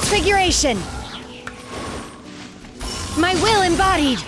Transfiguration! My will embodied!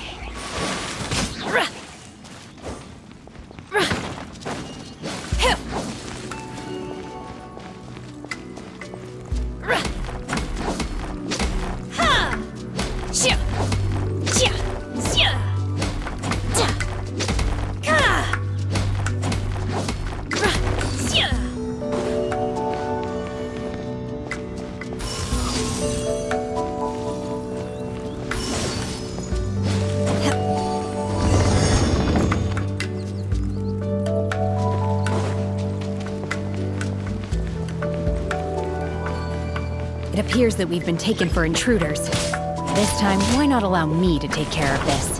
It appears that we've been taken for intruders. This time, why not allow me to take care of this?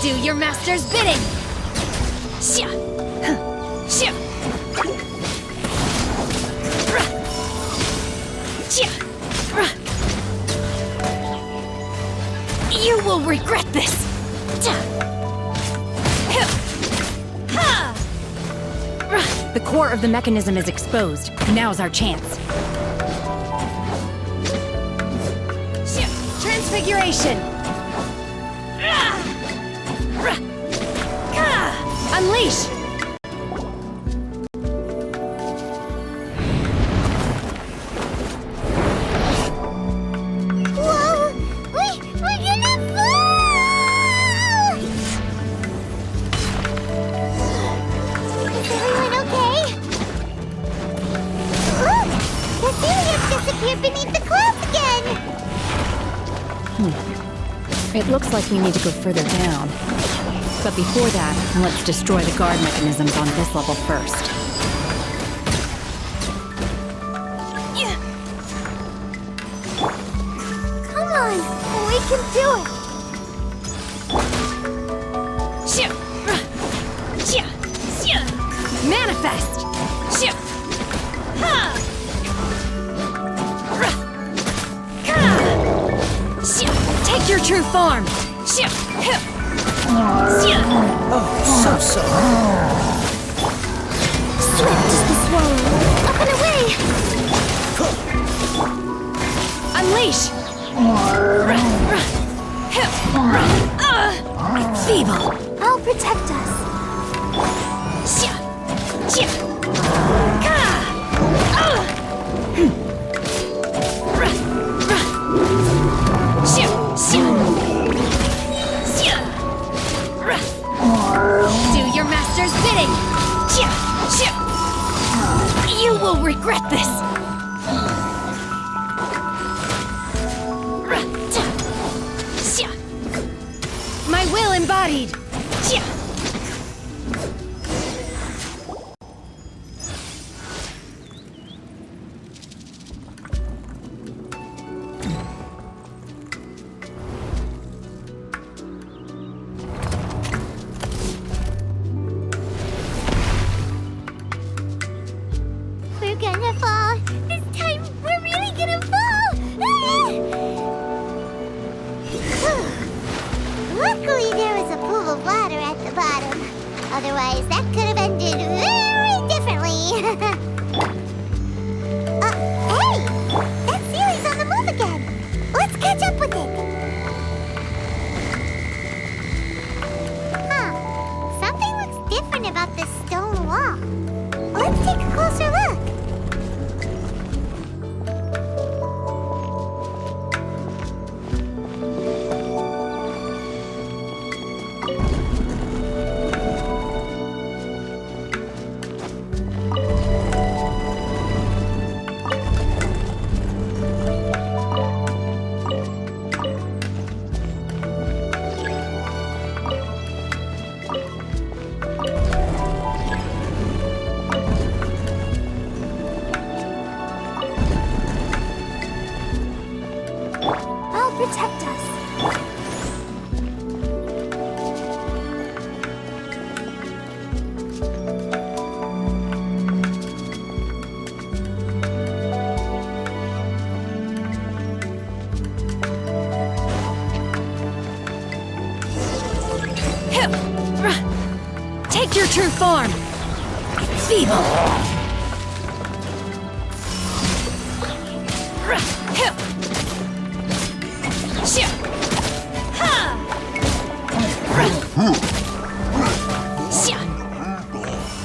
Do your master's bidding! You will regret this! The core of the mechanism is exposed. Now's our chance. Transfiguration! Unleash! Whoa! We're gonna fall! Is everyone okay? Look! The Celiacs disappeared beneath the clouds again! It looks like we need to go further down. But before that, let's destroy the guard mechanisms on this level first. Come on! We can do it! Manifest! Take your true form! Oh, so sorry. Swift as the swallow! Up and away! Unleash! Feeble! I'll protect us! Do your master's bidding! You will regret this! My will embodied! We're gonna fall! This time, we're really gonna fall! Luckily, there was a pool of water at the bottom. Otherwise, that could have ended very differently. Hey! That Sealy's on the move again! Let's catch up with it! Huh. Something looks different about this stone wall. Let's take a closer look. I'll protect us. Take your true form! feeble.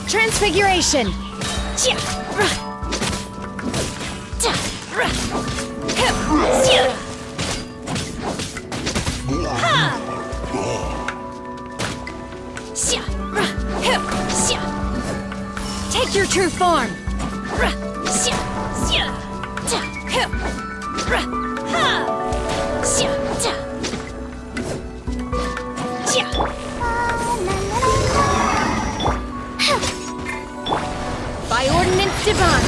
Transfiguration. Take your true form. By ordinance divine.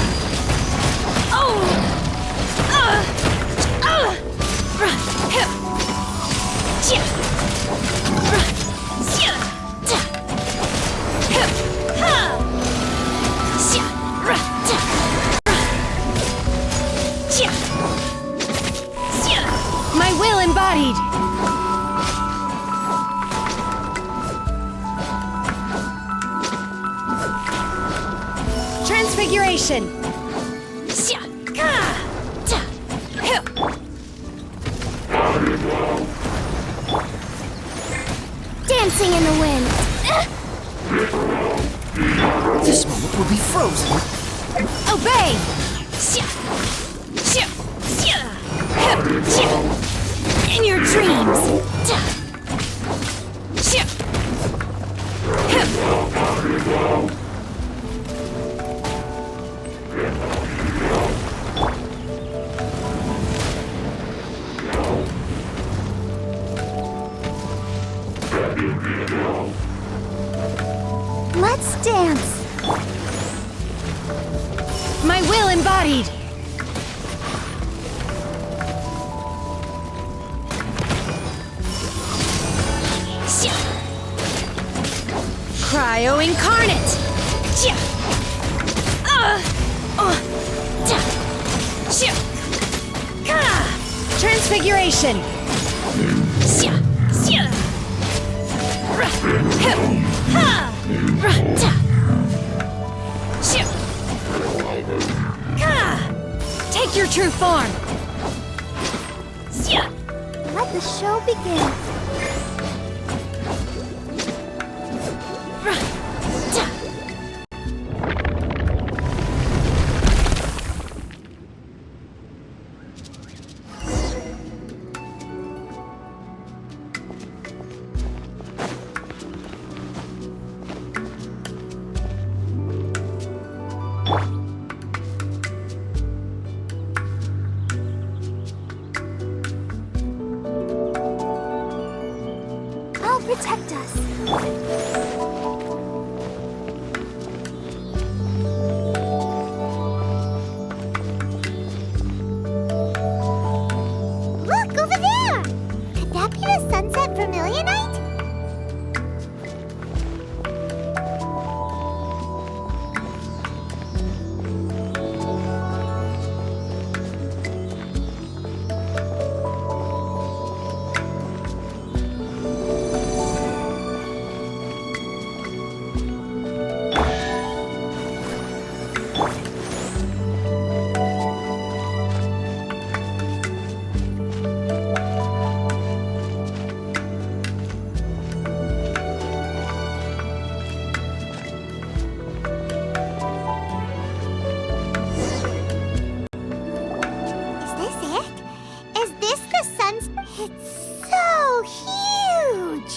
My will embodied. Transfiguration. Dancing in the wind. This moment will be frozen. Obey. In your dreams. Let's dance. My will embodied. Cryo incarnate. Transfiguration. Take your true form. Let the show begin. I'll protect us. Look, over there! Could that be the sunset vermilionite? It's so huge!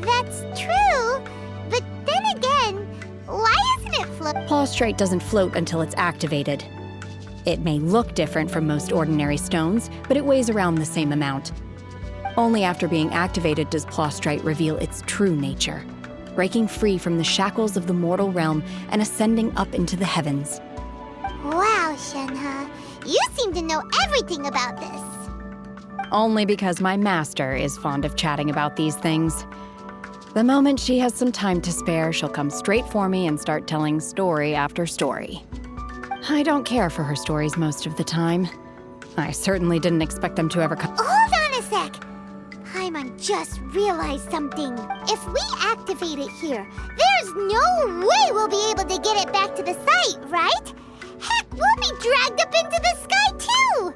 That's true, but then again, why isn't it floating? Prostrate doesn't float until it's activated. It may look different from most ordinary stones, but it weighs around the same amount. Only after being activated does Prostrate reveal its true nature, breaking free from the shackles of the mortal realm and ascending up into the heavens. Wow, Shenhe, you seem to know everything about this. Only because my master is fond of chatting about these things. The moment she has some time to spare, she'll come straight for me and start telling story after story. I don't care for her stories most of the time. I certainly didn't expect them to ever come. Hold on a sec! Paimon just realized something. If we activate it here, there's no way we'll be able to get it back to the site, right? Heck, we'll be dragged up into the sky too!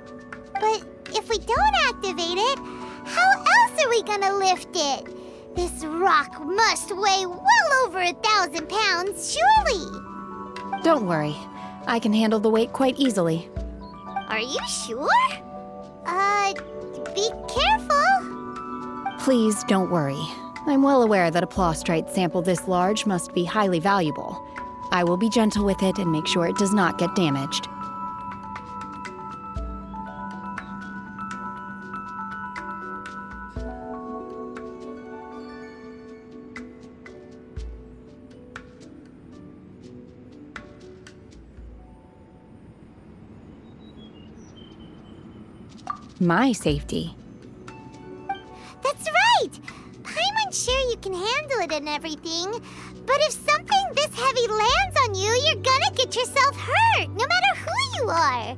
But if we don't activate it, how else are we gonna lift it? This rock must weigh well over 1,000 pounds, surely! Don't worry. I can handle the weight quite easily. Are you sure? Be careful! Please don't worry. I'm well aware that a plostrite sample this large must be highly valuable. I will be gentle with it and make sure it does not get damaged. My safety. That's right! Paimon's sure you can handle it and everything, but if something this heavy lands on you, you're gonna get yourself hurt, no matter who you are.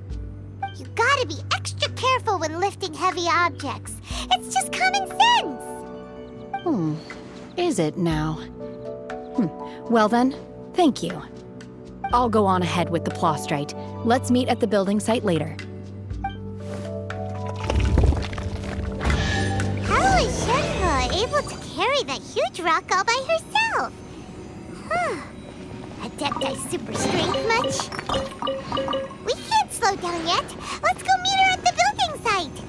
You gotta be extra careful when lifting heavy objects. It's just common sense. Is it now? Well then, thank you. I'll go on ahead with the plostrite. Let's meet at the building site later. How is Shenhe able to carry that huge rock all by herself? Adepti super strength much? We can't slow down yet. Let's go meet her at the building site.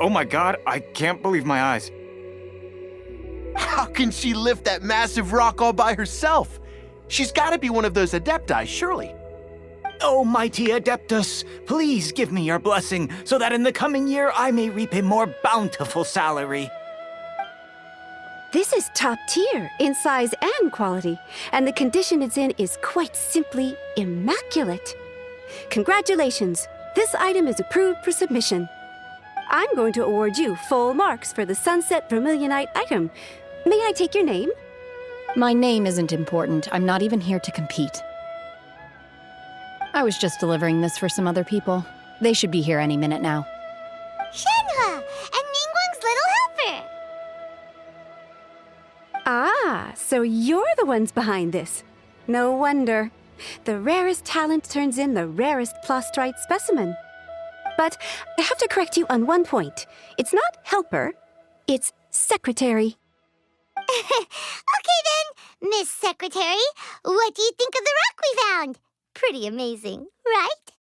Oh my god, I can't believe my eyes. How can she lift that massive rock all by herself? She's gotta be one of those Adepti, surely. Oh, mighty Adeptus, please give me your blessing so that in the coming year I may reap a more bountiful salary. This is top tier in size and quality, and the condition it's in is quite simply immaculate. Congratulations! This item is approved for submission. I'm going to award you full marks for the Sunset Vermilionite item. May I take your name? My name isn't important. I'm not even here to compete. I was just delivering this for some other people. They should be here any minute now. Shenhe and Ningguang's little helper. Ah, so you're the ones behind this. No wonder. The rarest talent turns in the rarest plostrite specimen. But I have to correct you on one point. It's not helper, it's secretary. Okay then, Miss Secretary, what do you think of the rock we found? Pretty amazing, right?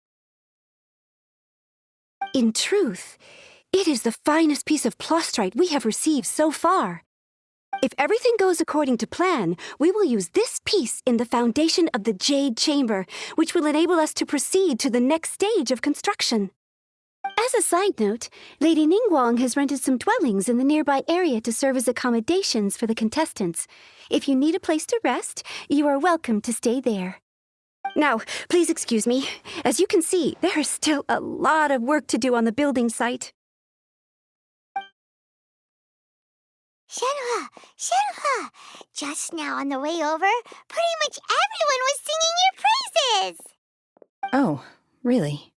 In truth, it is the finest piece of plostrite we have received so far. If everything goes according to plan, we will use this piece in the foundation of the Jade Chamber, which will enable us to proceed to the next stage of construction. As a side note, Lady Ningguang has rented some dwellings in the nearby area to serve as accommodations for the contestants. If you need a place to rest, you are welcome to stay there. Now, please excuse me. As you can see, there is still a lot of work to do on the building site. Shenhua! Shenhua! Just now on the way over, pretty much everyone was singing your praises! Oh, really?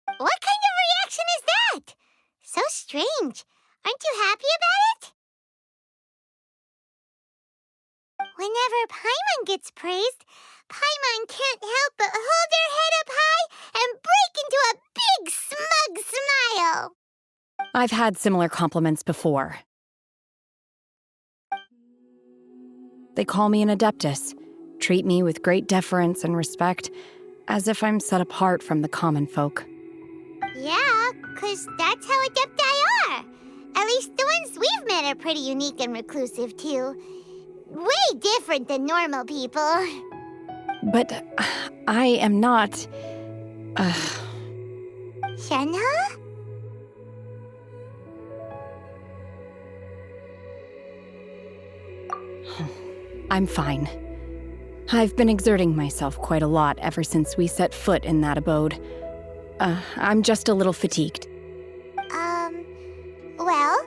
What kind of reaction is that? So strange. Aren't you happy about it? Whenever Paimon gets praised, Paimon can't help but hold her head up high and break into a big smug smile. I've had similar compliments before. They call me an adeptus, treat me with great deference and respect, as if I'm set apart from the common folk. Yeah, 'cause that's how adepti are. At least the ones we've met are pretty unique and reclusive, too. Way different than normal people. But I am not... Shenhua? I'm fine. I've been exerting myself quite a lot ever since we set foot in that abode. I'm just a little fatigued. Well,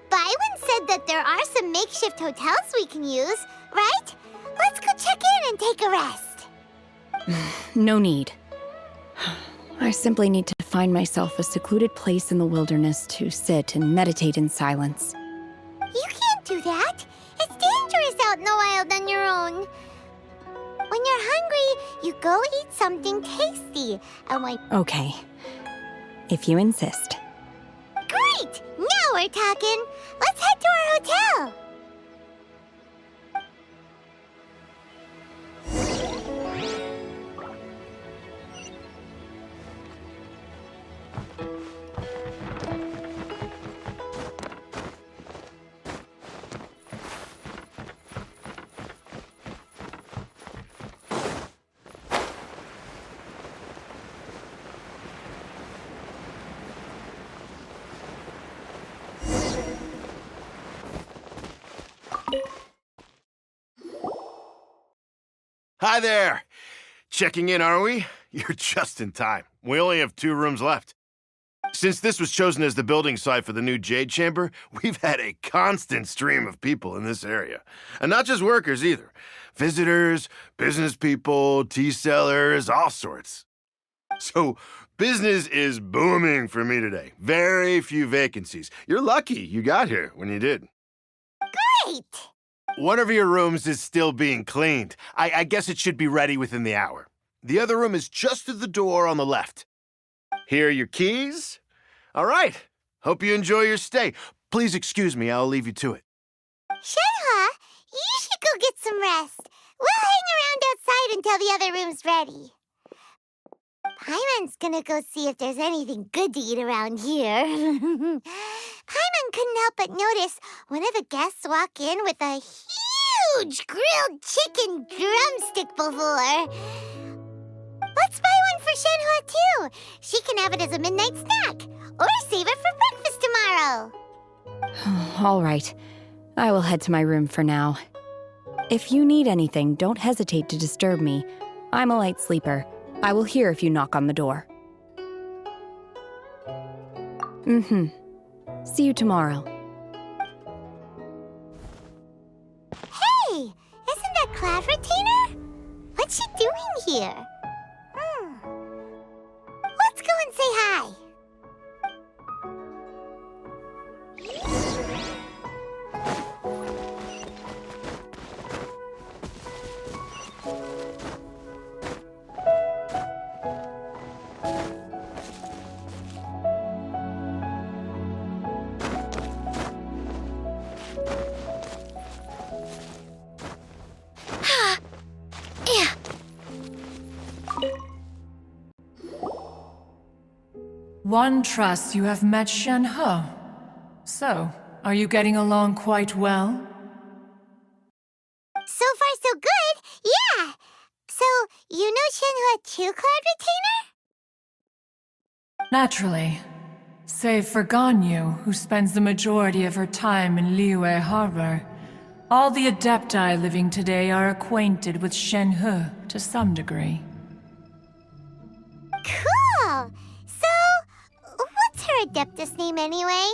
Byron said that there are some makeshift hotels we can use, right? Let's go check in and take a rest. No need. I simply need to find myself a secluded place in the wilderness to sit and meditate in silence. You can't do that. It's dangerous out in the wild on your own. When you're hungry, you go eat something tasty. And when... Okay. If you insist. Great! Now we're talking. Let's head to our hotel. Hi there! Checking in, are we? You're just in time. We only have 2 rooms left. Since this was chosen as the building site for the new Jade Chamber, we've had a constant stream of people in this area. And not just workers either. Visitors, business people, tea sellers, all sorts. So, business is booming for me today. Very few vacancies. You're lucky you got here when you did. Great! One of your rooms is still being cleaned. I guess it should be ready within the hour. The other room is just through the door on the left. Here are your keys. All right. Hope you enjoy your stay. Please excuse me, I'll leave you to it. Shenhua, you should go get some rest. We'll hang around outside until the other room's ready. Paimon's gonna go see if there's anything good to eat around here. Paimon couldn't help but notice one of the guests walk in with a huge grilled chicken drumstick before. Let's buy one for Shenhua, too. She can have it as a midnight snack. Or save it for breakfast tomorrow. All right. I will head to my room for now. If you need anything, don't hesitate to disturb me. I'm a light sleeper. I will hear if you knock on the door. See you tomorrow. Hey, isn't that Cloud Retainer? What's she doing here? Let's go and say hi. One trusts you have met Shenhe. So, are you getting along quite well? So far, so good. Yeah. So, you know Shenhua too, Cloud Retainer? Naturally. Save for Ganyu, who spends the majority of her time in Liyue Harbor. All the Adepti living today are acquainted with Shenhe to some degree. Cool! So, what's her Adeptus name anyway?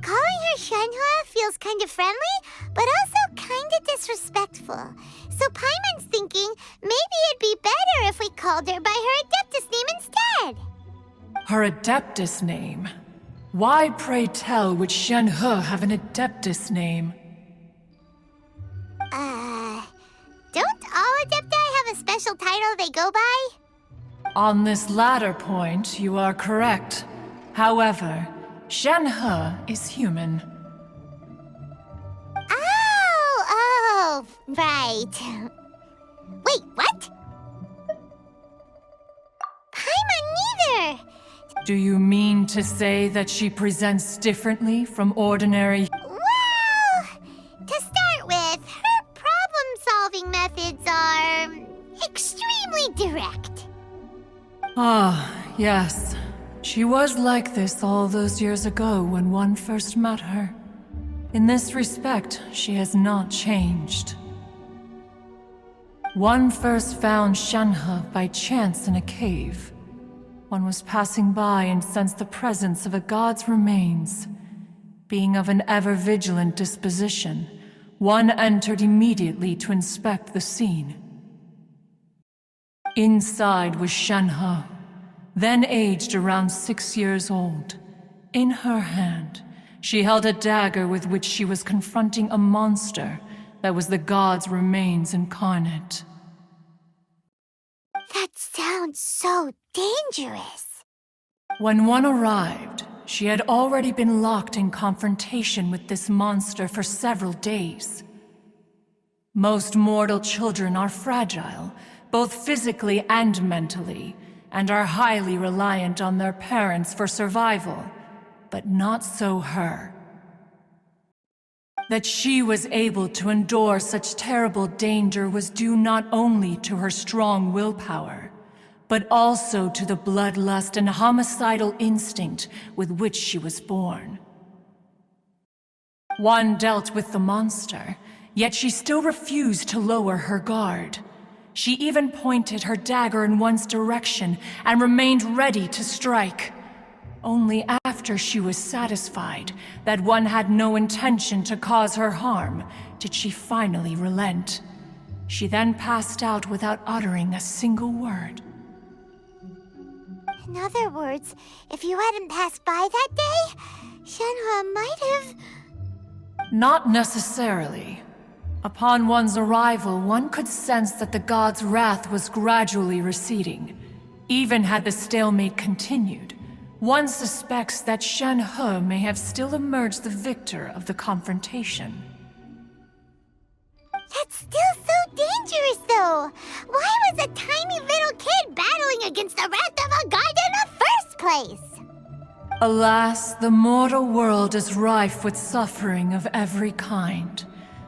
Calling her Shenhua feels kind of friendly, but also kind of disrespectful. So Paimon's thinking maybe it'd be better if we called her by her Adeptus name instead. Her Adeptus name? Why, pray tell, would Shenhe have an Adeptus name? Don't all Adepti have a special title they go by? On this latter point, you are correct. However, Shenhe is human. Oh, right. Wait, what? Paimon neither! Do you mean to say that she presents differently from ordinary... Well, to start with, her problem-solving methods are extremely direct. Ah, yes. She was like this all those years ago when one first met her. In this respect, she has not changed. One first found Shenhe by chance in a cave. One was passing by and sensed the presence of a god's remains. Being of an ever-vigilant disposition, one entered immediately to inspect the scene. Inside was Shenhe, then aged around 6 years old. In her hand, she held a dagger with which she was confronting a monster that was the god's remains incarnate. That sounds so dangerous. When one arrived, she had already been locked in confrontation with this monster for several days. Most mortal children are fragile, both physically and mentally, and are highly reliant on their parents for survival, but not so her. That she was able to endure such terrible danger was due not only to her strong willpower, but also to the bloodlust and homicidal instinct with which she was born. One dealt with the monster, yet she still refused to lower her guard. She even pointed her dagger in one's direction and remained ready to strike. Only after she was satisfied that one had no intention to cause her harm did she finally relent. She then passed out without uttering a single word. In other words, if you hadn't passed by that day, Shenhua might have... Not necessarily. Upon one's arrival, one could sense that the god's wrath was gradually receding. Even had the stalemate continued, one suspects that Shenhe may have still emerged the victor of the confrontation. That's still so dangerous, though! Why was a tiny little kid battling against the wrath of a god in the first place? Alas, the mortal world is rife with suffering of every kind.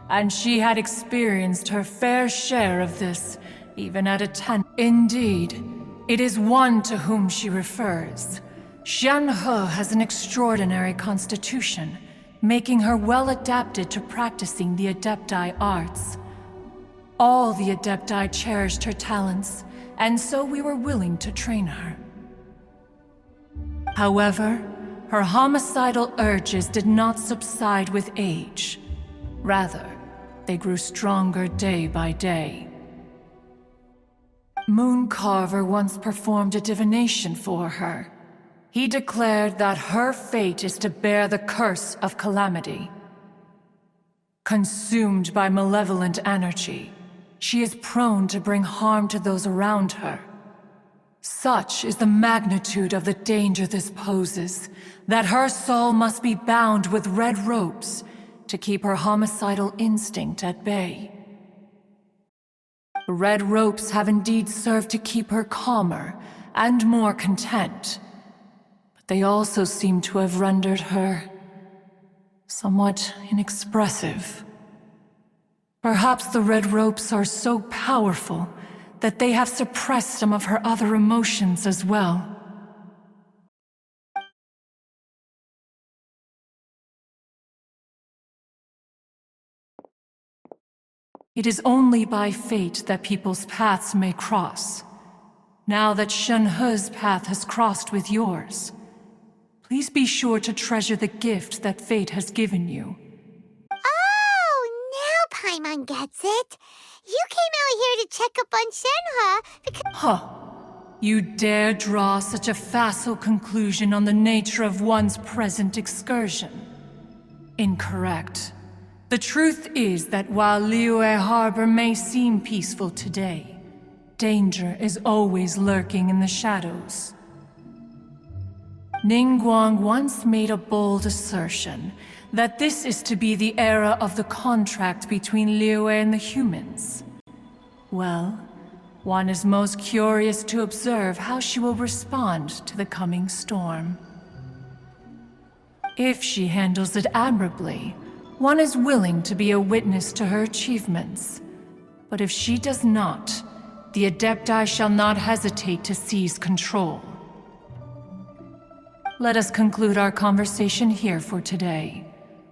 And she had experienced her fair share of this, even at a 10. Indeed, it is one to whom she refers. Shenhe has an extraordinary constitution, making her well adapted to practicing the Adepti arts. All the Adepti cherished her talents, and so we were willing to train her. However, her homicidal urges did not subside with age. Rather, they grew stronger day by day. Mooncarver once performed a divination for her. He declared that her fate is to bear the curse of calamity. Consumed by malevolent energy, she is prone to bring harm to those around her. Such is the magnitude of the danger this poses, that her soul must be bound with red ropes to keep her homicidal instinct at bay. The red ropes have indeed served to keep her calmer and more content, but they also seem to have rendered her somewhat inexpressive. Perhaps the red ropes are so powerful that they have suppressed some of her other emotions as well. It is only by fate that people's paths may cross. Now that Shenhe's path has crossed with yours, please be sure to treasure the gift that fate has given you. Oh, now Paimon gets it. You came out here to check up on Shenhe because... Huh. You dare draw such a facile conclusion on the nature of one's present excursion? Incorrect. The truth is that while Liyue Harbor may seem peaceful today, danger is always lurking in the shadows. Ningguang once made a bold assertion that this is to be the era of the contract between Liyue and the humans. Well, one is most curious to observe how she will respond to the coming storm. If she handles it admirably, one is willing to be a witness to her achievements. But if she does not, the Adepti shall not hesitate to seize control. Let us conclude our conversation here for today.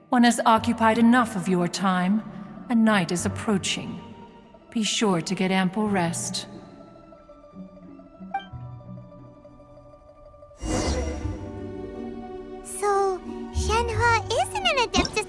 One has occupied enough of your time, and night is approaching. Be sure to get ample rest. So, Shenhe isn't an Adeptus...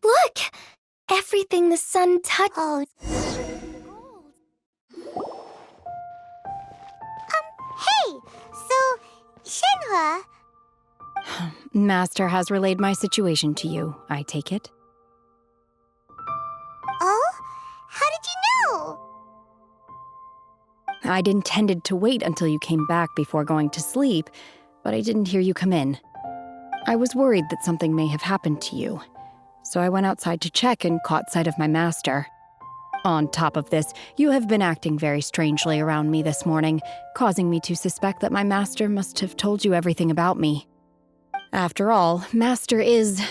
Look! Everything the sun touched. Oh. Hey! So, Shenhe... Master has relayed my situation to you, I take it. Oh? How did you know? I'd intended to wait until you came back before going to sleep, but I didn't hear you come in. I was worried that something may have happened to you, so I went outside to check and caught sight of my master. On top of this, you have been acting very strangely around me this morning, causing me to suspect that my master must have told you everything about me. After all, Master is...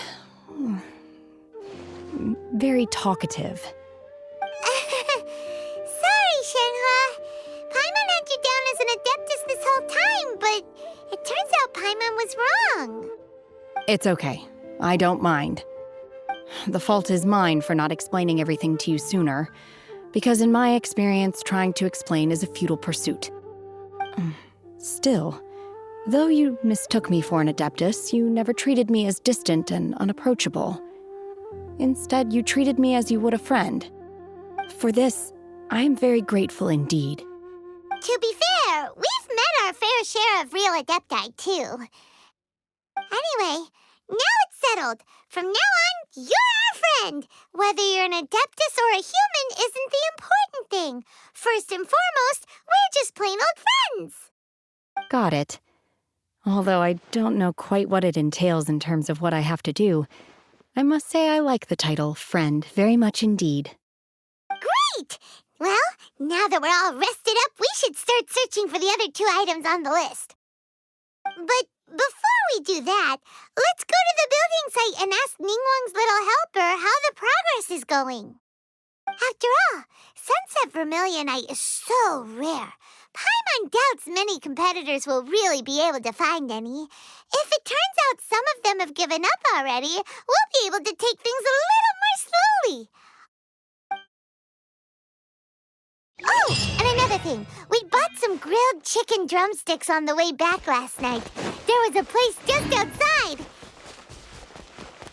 very talkative. Sorry, Shenhe. Paimon had you down as an Adeptus this whole time, but it turns out Paimon was wrong. It's okay. I don't mind. The fault is mine for not explaining everything to you sooner, because in my experience, trying to explain is a futile pursuit. Still, though you mistook me for an Adeptus, you never treated me as distant and unapproachable. Instead, you treated me as you would a friend. For this, I am very grateful indeed. To be fair, we've met our fair share of real Adepti, too. Anyway, now it's settled. From now on, you're our friend. Whether you're an Adeptus or a human isn't the important thing. First and foremost, we're just plain old friends. Got it. Although I don't know quite what it entails in terms of what I have to do, I must say I like the title friend very much indeed. Great! Well, now that we're all rested up, we should start searching for the other 2 items on the list. But before we do that, let's go to the building site and ask Ningguang's little helper how the progress is going. After all, Sunset Vermilionite is so rare. Paimon doubts many competitors will really be able to find any. If it turns out some of them have given up already, we'll be able to take things a little more slowly. Oh, and another thing. We bought some grilled chicken drumsticks on the way back last night. There was a place just outside.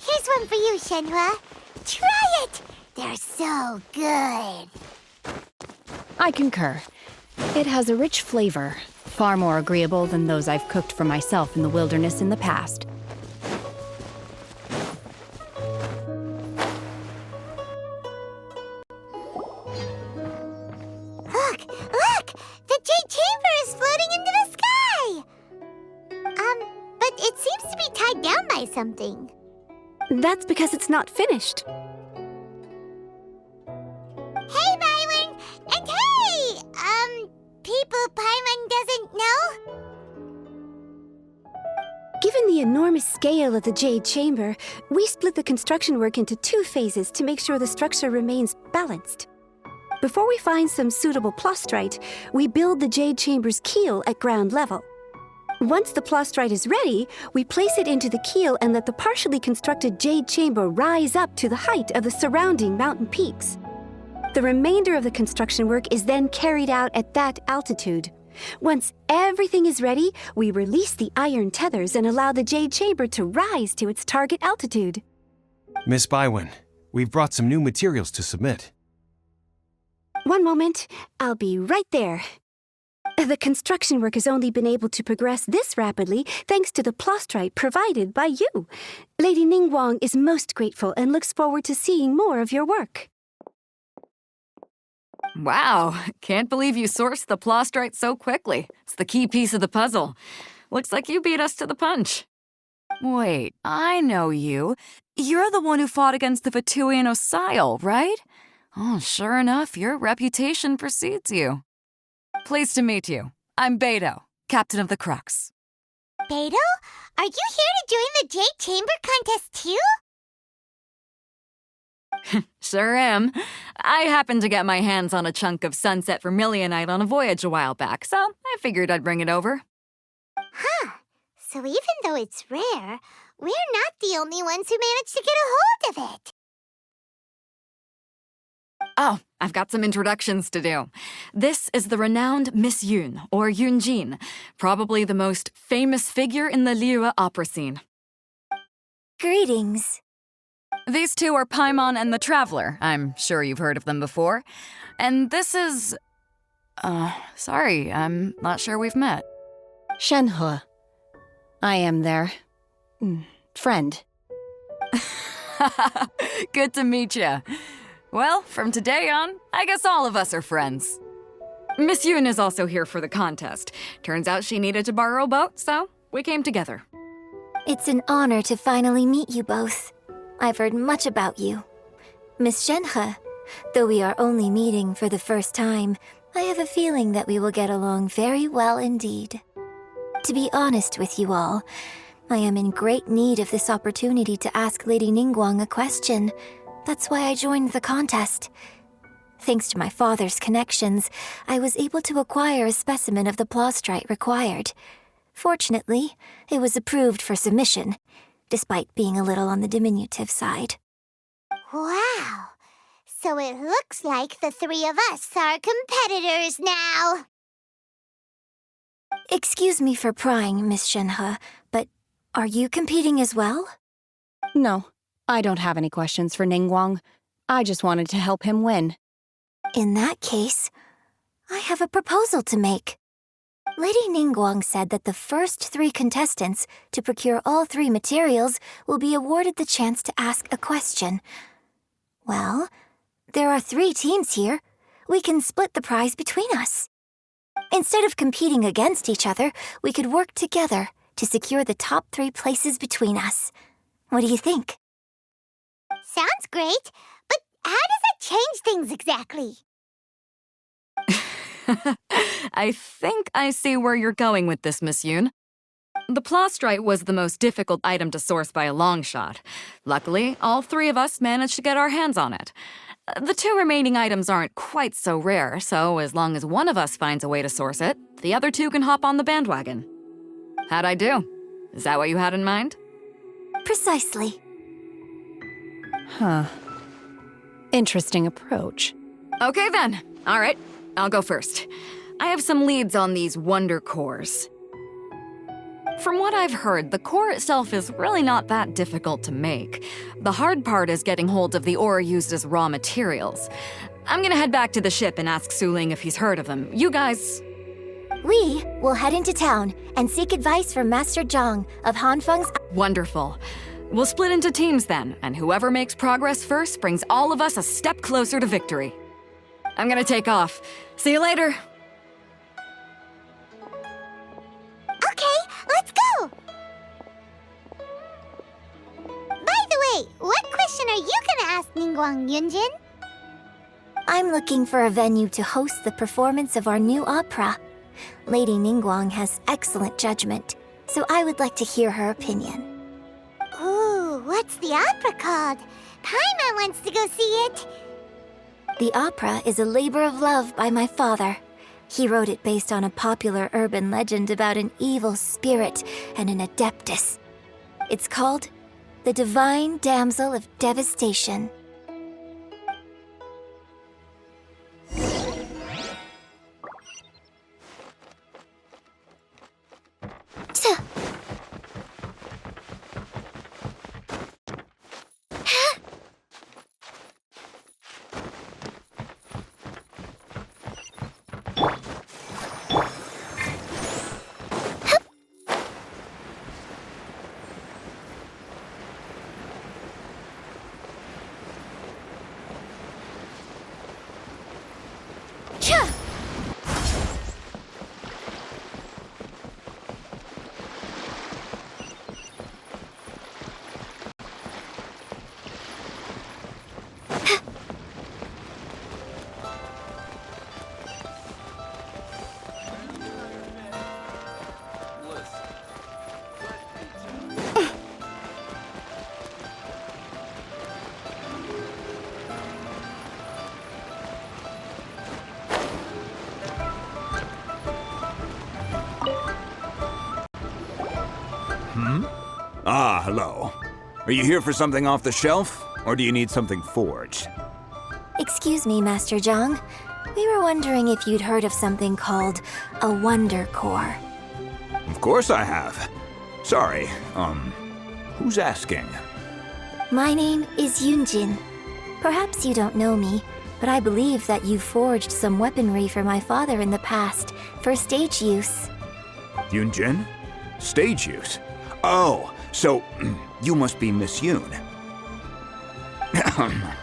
Here's one for you, Shenhe. Try it! They're so good. I concur. It has a rich flavor, far more agreeable than those I've cooked for myself in the wilderness in the past. Look! The Jade Chamber is floating something. That's because it's not finished. Hey, Byron! And hey! People Paimon doesn't know? Given the enormous scale of the Jade Chamber, we split the construction work into 2 phases to make sure the structure remains balanced. Before we find some suitable plastrite, we build the Jade Chamber's keel at ground level. Once the plastrite is ready, we place it into the keel and let the partially constructed Jade Chamber rise up to the height of the surrounding mountain peaks. The remainder of the construction work is then carried out at that altitude. Once everything is ready, we release the iron tethers and allow the Jade Chamber to rise to its target altitude. Miss Bywin, we've brought some new materials to submit. One moment, I'll be right there. The construction work has only been able to progress this rapidly thanks to the plastrite provided by you. Lady Ningguang is most grateful and looks forward to seeing more of your work. Wow, can't believe you sourced the plastrite so quickly. It's the key piece of the puzzle. Looks like you beat us to the punch. Wait, I know you. You're the one who fought against the Vatuian Osile, right? Oh, sure enough, your reputation precedes you. Pleased to meet you. I'm Beto, captain of the Crux. Beto? Are you here to join the Jade Chamber contest too? Sure am. I happened to get my hands on a chunk of sunset vermilionite on a voyage a while back, so I figured I'd bring it over. Huh. So even though it's rare, we're not the only ones who managed to get a hold of it. Oh, I've got some introductions to do. This is the renowned Miss Yun, or Yunjin, probably the most famous figure in the Liyue opera scene. Greetings. These two are Paimon and the Traveler. I'm sure you've heard of them before. And this is... sorry, I'm not sure we've met. Shenhe. I am their... friend. Good to meet you. Well, from today on, I guess all of us are friends. Miss Yun is also here for the contest. Turns out she needed to borrow a boat, so we came together. It's an honor to finally meet you both. I've heard much about you. Miss Shenhe, though we are only meeting for the first time, I have a feeling that we will get along very well indeed. To be honest with you all, I am in great need of this opportunity to ask Lady Ningguang a question. That's why I joined the contest. Thanks to my father's connections, I was able to acquire a specimen of the plastrite required. Fortunately, it was approved for submission, despite being a little on the diminutive side. Wow. So it looks like the 3 of us are competitors now. Excuse me for prying, Miss Shenhe, but are you competing as well? No, I don't have any questions for Ningguang. I just wanted to help him win. In that case, I have a proposal to make. Lady Ningguang said that the first 3 contestants to procure all 3 materials will be awarded the chance to ask a question. Well, there are 3 teams here. We can split the prize between us. Instead of competing against each other, we could work together to secure the top 3 places between us. What do you think? Sounds great, but how does it change things exactly? I think I see where you're going with this, Miss Yun. The plastrite was the most difficult item to source by a long shot. Luckily, all 3 of us managed to get our hands on it. The 2 remaining items aren't quite so rare, so as long as one of us finds a way to source it, the other 2 can hop on the bandwagon. How'd I do? Is that what you had in mind? Precisely. Huh. Interesting approach. Okay then. All right, I'll go first. I have some leads on these wonder cores. From what I've heard, the core itself is really not that difficult to make. The hard part is getting hold of the ore used as raw materials. I'm gonna head back to the ship and ask Suling if he's heard of them. You guys... We will head into town and seek advice from Master Zhang of Hanfeng's... Wonderful. We'll split into teams then, and whoever makes progress first brings all of us a step closer to victory. I'm gonna take off. See you later. Okay, let's go! Ningguang, Yunjin? I'm looking for a venue to host the performance of our new opera. Lady Ningguang has excellent judgment, so I would like to hear her opinion. Ooh, what's the opera called? Paimon wants to go see it. The opera is a labor of love by my father. He wrote it based on a popular urban legend about an evil spirit and an adeptus. It's called The Divine Damsel of Devastation. Ah, hello. Are you here for something off the shelf, or do you need something forged? Excuse me, Master Zhang. We were wondering if you'd heard of something called a Wonder Core. Of course I have. Sorry, who's asking? My name is Yunjin. Perhaps you don't know me, but I believe that you forged some weaponry for my father in the past, for stage use. Yunjin? Stage use? Oh, so you must be Miss Yoon.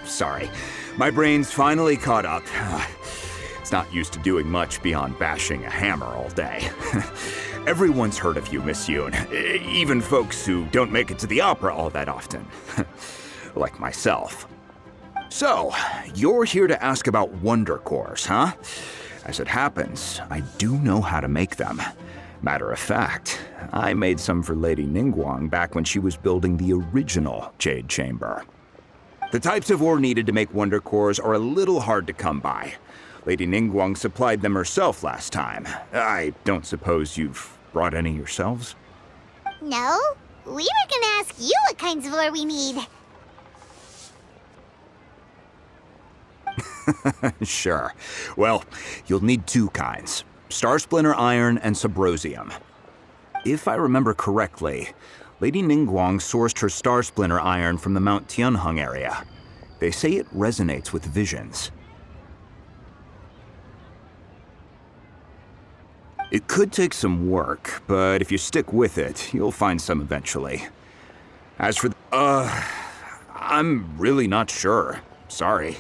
Sorry, my brain's finally caught up. It's not used to doing much beyond bashing a hammer all day. Everyone's heard of you, Miss Yoon, even folks who don't make it to the opera all that often. Like myself. So, you're here to ask about Wonder Cores, huh? As it happens, I do know how to make them. Matter of fact, I made some for Lady Ningguang back when she was building the original Jade Chamber. The types of ore needed to make Wonder Cores are a little hard to come by. Lady Ningguang supplied them herself last time. I don't suppose you've brought any yourselves? No, we were gonna ask you what kinds of ore we need. Sure. Well, you'll need two kinds. Star Splinter Iron and Subrosium. If I remember correctly, Lady Ningguang sourced her Star Splinter Iron from the Mount Tianheng area. They say it resonates with visions. It could take some work, but if you stick with it, you'll find some eventually. As for I'm really not sure. Sorry.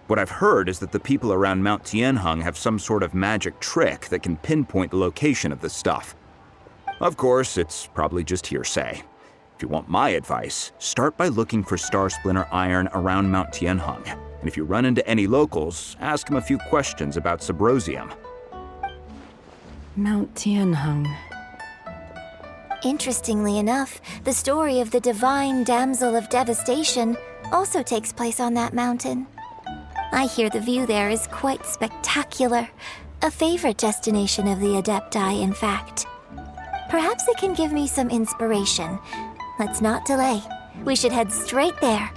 What I've heard is that the people around Mount Tianheng have some sort of magic trick that can pinpoint the location of the stuff. Of course, it's probably just hearsay. If you want my advice, start by looking for Star Splinter Iron around Mount Tianheng. And if you run into any locals, ask them a few questions about Subrosium. Mount Tianheng. Interestingly enough, the story of the Divine Damsel of Devastation also takes place on that mountain. I hear the view there is quite spectacular. A favorite destination of the Adepti, in fact. Perhaps it can give me some inspiration. Let's not delay. We should head straight there.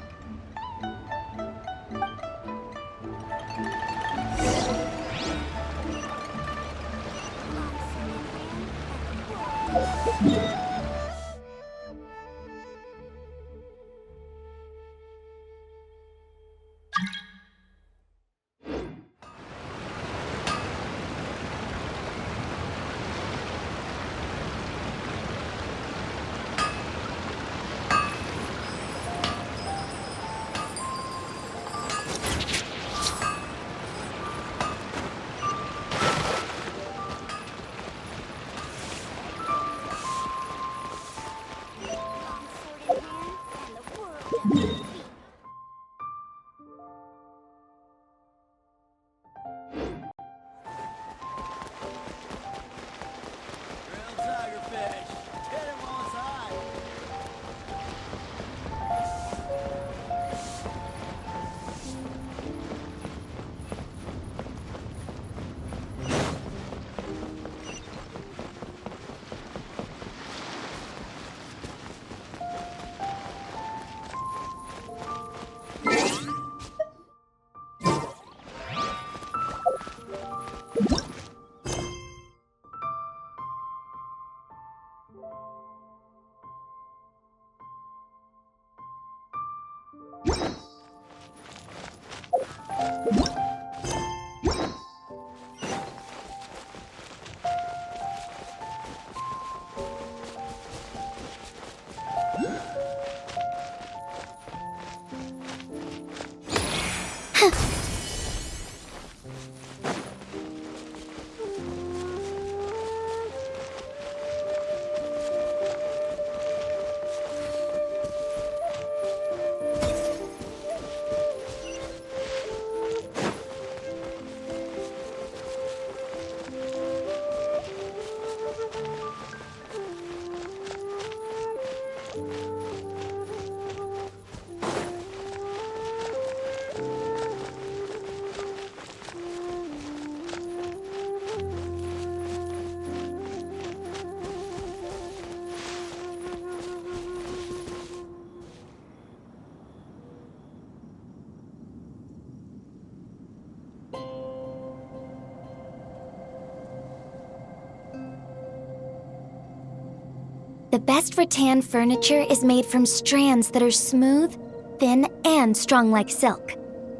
The best rattan furniture is made from strands that are smooth, thin, and strong like silk.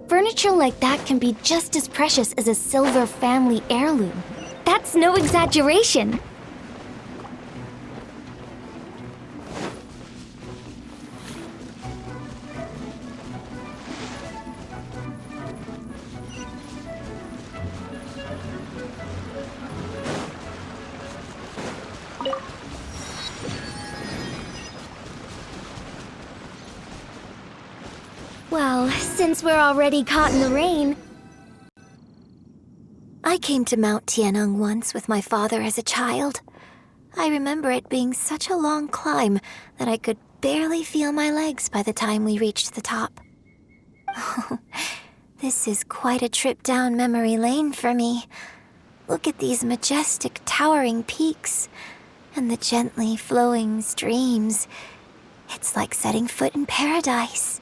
Furniture like that can be just as precious as a silver family heirloom. That's no exaggeration. Well, since we're already caught in the rain... I came to Mount Tianeng once with my father as a child. I remember it being such a long climb that I could barely feel my legs by the time we reached the top. This is quite a trip down memory lane for me. Look at these majestic, towering peaks and the gently flowing streams. It's like setting foot in paradise.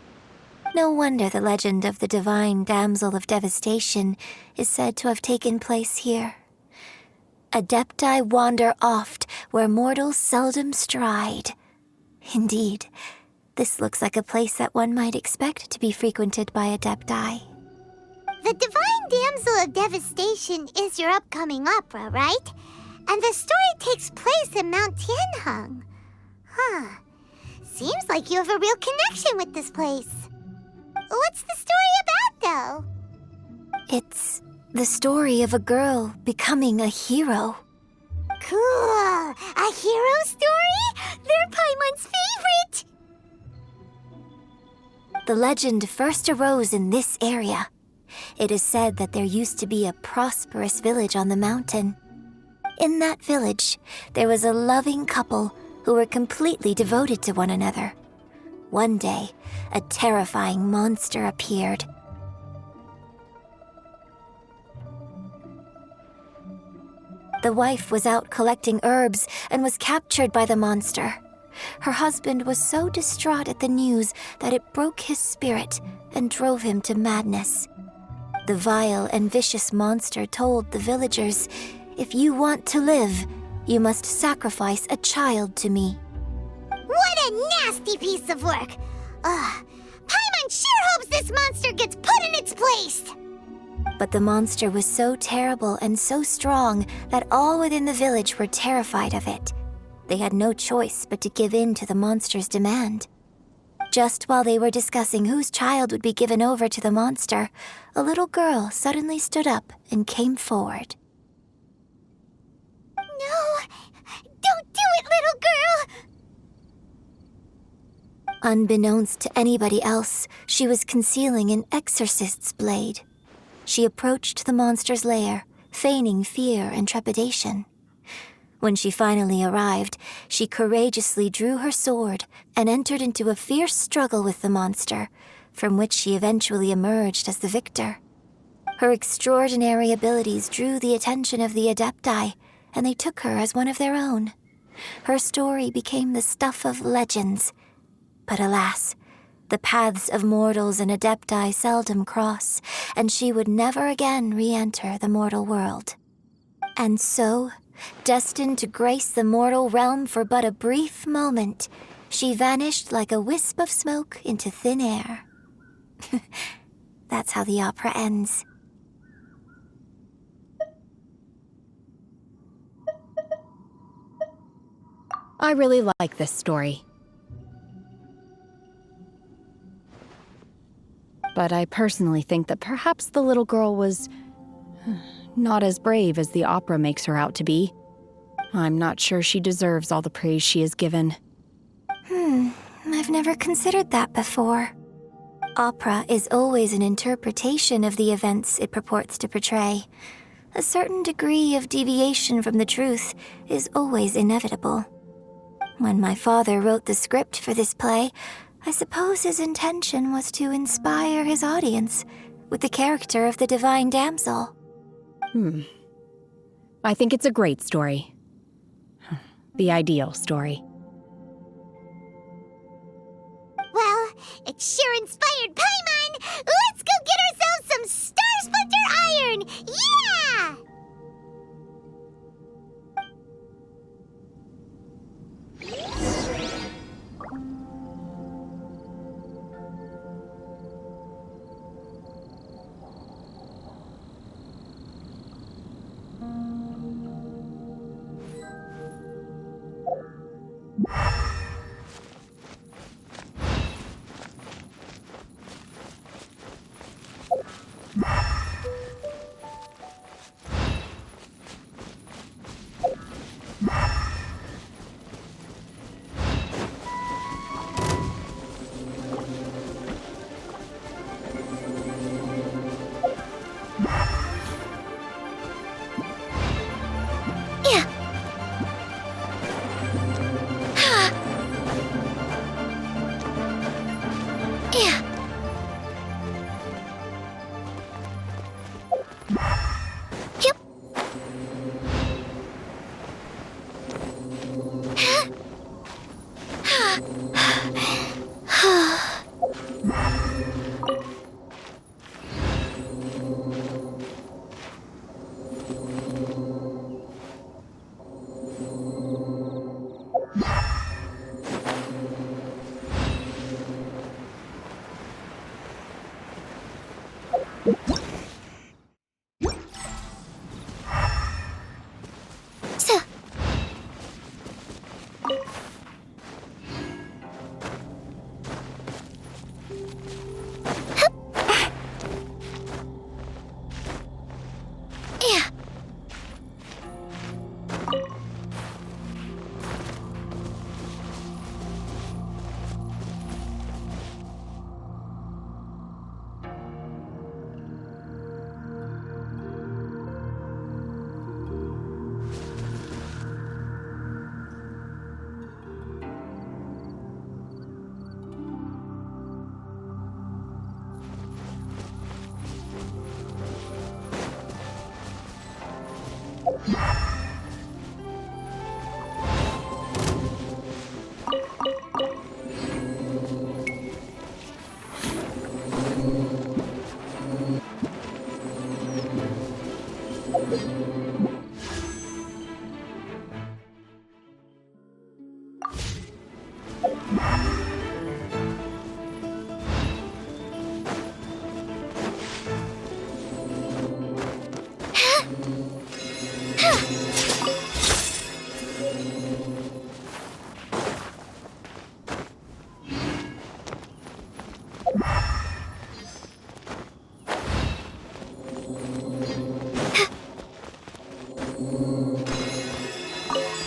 No wonder the legend of the divine damsel of devastation is said to have taken place here. Adepti wander oft where mortals seldom stride. Indeed, this looks like a place that one might expect to be frequented by Adepti. The Divine Damsel of Devastation is your upcoming opera, right? And the story takes place in Mount Tianheng. Huh. Seems like you have a real connection with this place. What's the story about, though? It's the story of a girl becoming a hero. Cool! A hero story? They're Paimon's favorite! The legend first arose in this area. It is said that there used to be a prosperous village on the mountain. In that village, there was a loving couple who were completely devoted to one another. One day, a terrifying monster appeared. The wife was out collecting herbs and was captured by the monster. Her husband was so distraught at the news that it broke his spirit and drove him to madness. The vile and vicious monster told the villagers, "If you want to live, you must sacrifice a child to me." What a nasty piece of work! Paimon sure hopes this monster gets put in its place! But the monster was so terrible and so strong that all within the village were terrified of it. They had no choice but to give in to the monster's demand. Just while they were discussing whose child would be given over to the monster, a little girl suddenly stood up and came forward. No! Don't do it, little girl! Unbeknownst to anybody else, she was concealing an exorcist's blade. She approached the monster's lair, feigning fear and trepidation. When she finally arrived, she courageously drew her sword and entered into a fierce struggle with the monster, from which she eventually emerged as the victor. Her extraordinary abilities drew the attention of the Adepti, and they took her as one of their own. Her story became the stuff of legends. But alas, the paths of mortals and Adepti seldom cross, and she would never again re-enter the mortal world. And so, destined to grace the mortal realm for but a brief moment, she vanished like a wisp of smoke into thin air. That's how the opera ends. I really like this story. But I personally think that perhaps the little girl was not as brave as the opera makes her out to be. I'm not sure she deserves all the praise she is given. I've never considered that before. Opera is always an interpretation of the events it purports to portray. A certain degree of deviation from the truth is always inevitable. When my father wrote the script for this play, I suppose his intention was to inspire his audience with the character of the Divine Damsel. I think it's a great story. The ideal story. Well, it sure inspired Paimon! Let's go get ourselves some Star Splinter Iron! Yeah!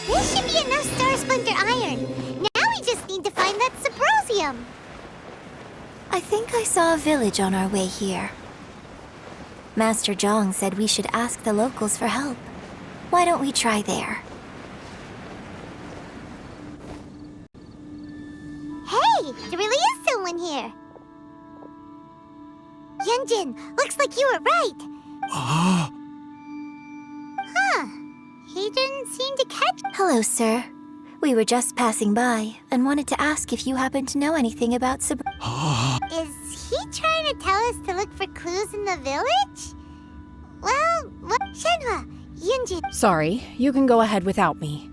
There should be enough Star Splinter iron. Now we just need to find that Subrosium. I think I saw a village on our way here. Master Zhang said we should ask the locals for help. Why don't we try there? Hey, there really is someone here. Yunjin, looks like you were right. Huh. He didn't seem to catch... Hello, sir. We were just passing by and wanted to ask if you happen to know anything about Is he trying to tell us to look for clues in the village? Well, what? Shenhua, Yunjin... Sorry, you can go ahead without me.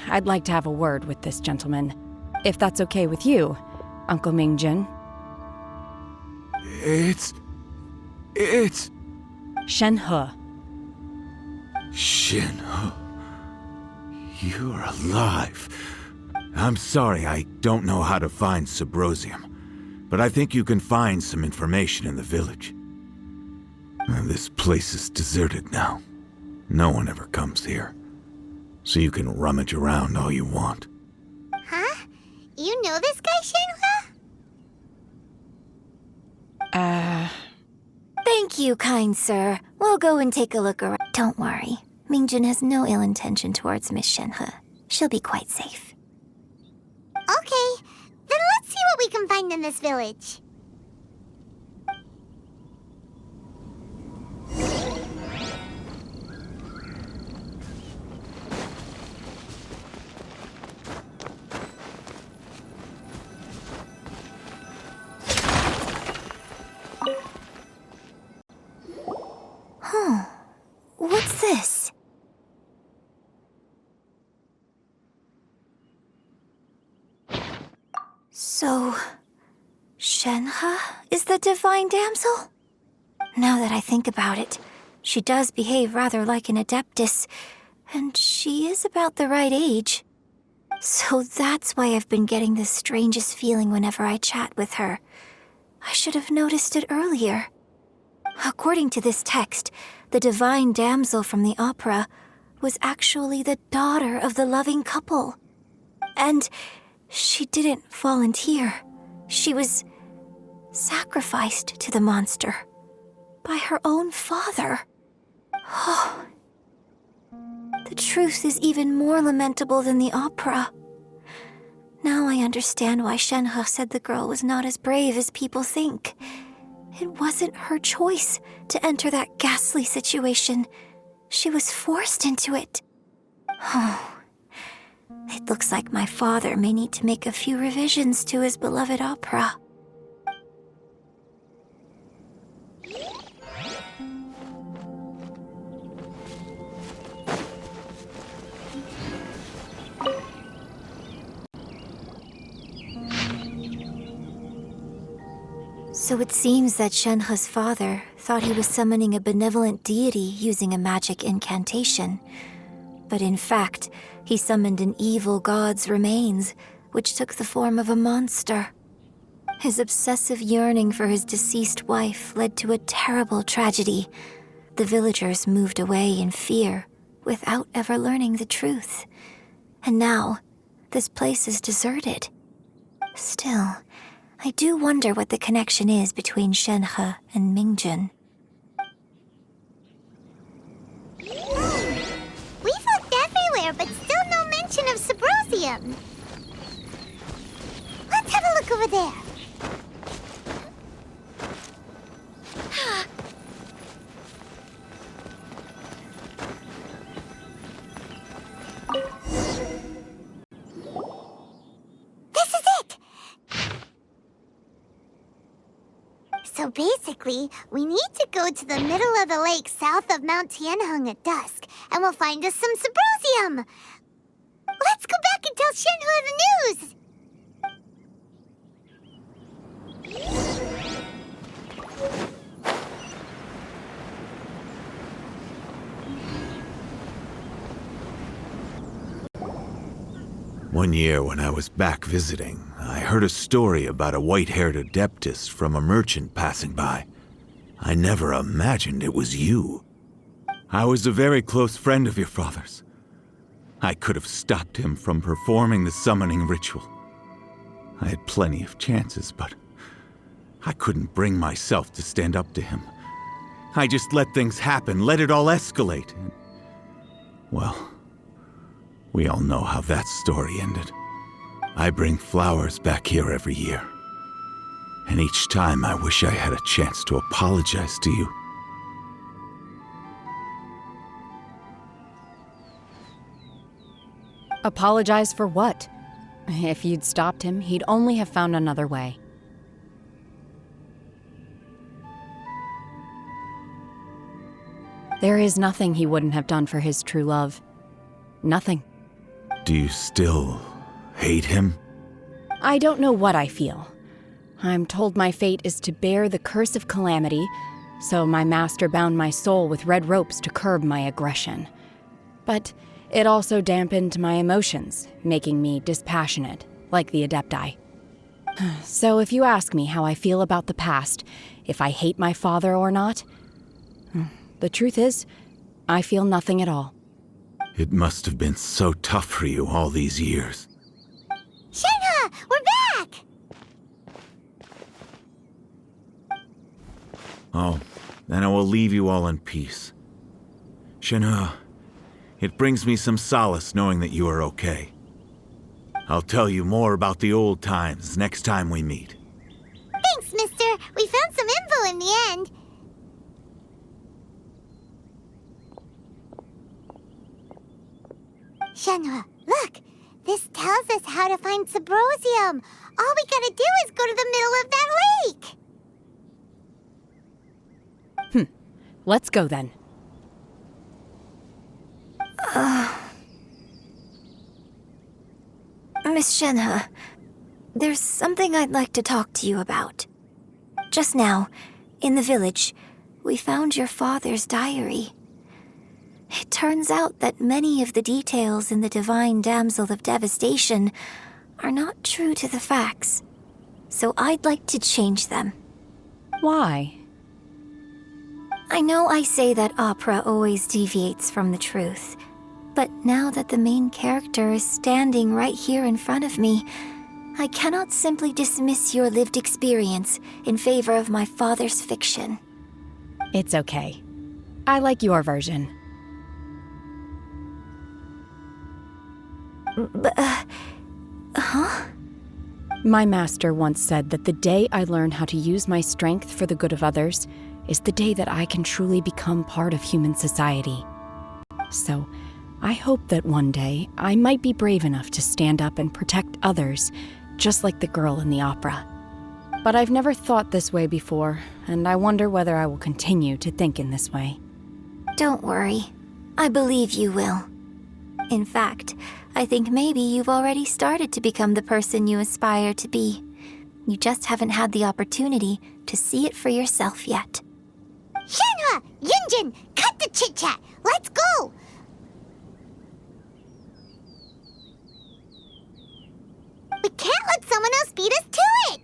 I'd like to have a word with this gentleman. If that's okay with you, Uncle Mingjin. It's... Shenhe. Shin. You're alive. I'm sorry, I don't know how to find Subrosium, but I think you can find some information in the village. This place is deserted now. No one ever comes here. So you can rummage around all you want. Huh? You know this guy, Shenhua? Thank you, kind sir. We'll go and take a look around. Don't worry. Mingjin has no ill intention towards Miss Shenhe. She'll be quite safe. Okay, then let's see what we can find in this village. What's this? So, Shenhe is the divine damsel? Now that I think about it, she does behave rather like an adeptus, and she is about the right age. So that's why I've been getting the strangest feeling whenever I chat with her. I should have noticed it earlier. According to this text, the divine damsel from the opera was actually the daughter of the loving couple. And she didn't volunteer. She was sacrificed to the monster by her own father. Oh, the truth is even more lamentable than the opera. Now I understand why Shenhe said the girl was not as brave as people think. It wasn't her choice to enter that ghastly situation. She was forced into it. Oh, it looks like my father may need to make a few revisions to his beloved opera. So it seems that Shenhe's father thought he was summoning a benevolent deity using a magic incantation. But in fact, he summoned an evil god's remains, which took the form of a monster. His obsessive yearning for his deceased wife led to a terrible tragedy. The villagers moved away in fear, without ever learning the truth. And now, this place is deserted. Still, I do wonder what the connection is between Shenhe and Mingjin. We've looked everywhere, but still no mention of Subrosium. Let's have a look over there. basically, we need to go to the middle of the lake south of Mount Tianheng at dusk, and we'll find us some Subrosium. Let's go back and tell Shenhua the news! One year when I was back visiting, I heard a story about a white-haired adeptus from a merchant passing by. I never imagined it was you. I was a very close friend of your father's. I could have stopped him from performing the summoning ritual. I had plenty of chances, but I couldn't bring myself to stand up to him. I just let things happen, let it all escalate. Well, we all know how that story ended. I bring flowers back here every year. And each time I wish I had a chance to apologize to you. Apologize for what? If you'd stopped him, he'd only have found another way. There is nothing he wouldn't have done for his true love. Nothing. Do you still hate him? I don't know what I feel. I'm told my fate is to bear the curse of calamity, so my master bound my soul with red ropes to curb my aggression. But it also dampened my emotions, making me dispassionate, like the Adepti. So if you ask me how I feel about the past, if I hate my father or not, the truth is, I feel nothing at all. It must have been so tough for you all these years. Shenhua, we're back! Oh, then I will leave you all in peace. Shenhua, it brings me some solace knowing that you are okay. I'll tell you more about the old times next time we meet. Thanks, mister. We found some info in the end. Shenhua, look! This tells us how to find Subrosium. All we gotta do is go to the middle of that lake! Let's go then. Miss Shenhe, there's something I'd like to talk to you about. Just now, in the village, we found your father's diary. It turns out that many of the details in the Divine Damsel of Devastation are not true to the facts, so I'd like to change them. Why? I know I say that opera always deviates from the truth, but now that the main character is standing right here in front of me, I cannot simply dismiss your lived experience in favor of my father's fiction. It's okay. I like your version. Huh? My master once said that the day I learn how to use my strength for the good of others is the day that I can truly become part of human society. So, I hope that one day I might be brave enough to stand up and protect others, just like the girl in the opera. But I've never thought this way before, and I wonder whether I will continue to think in this way. Don't worry. I believe you will. In fact, I think maybe you've already started to become the person you aspire to be. You just haven't had the opportunity to see it for yourself yet. Shenhua! Yunjin! Cut the chit-chat! Let's go! We can't let someone else beat us to it!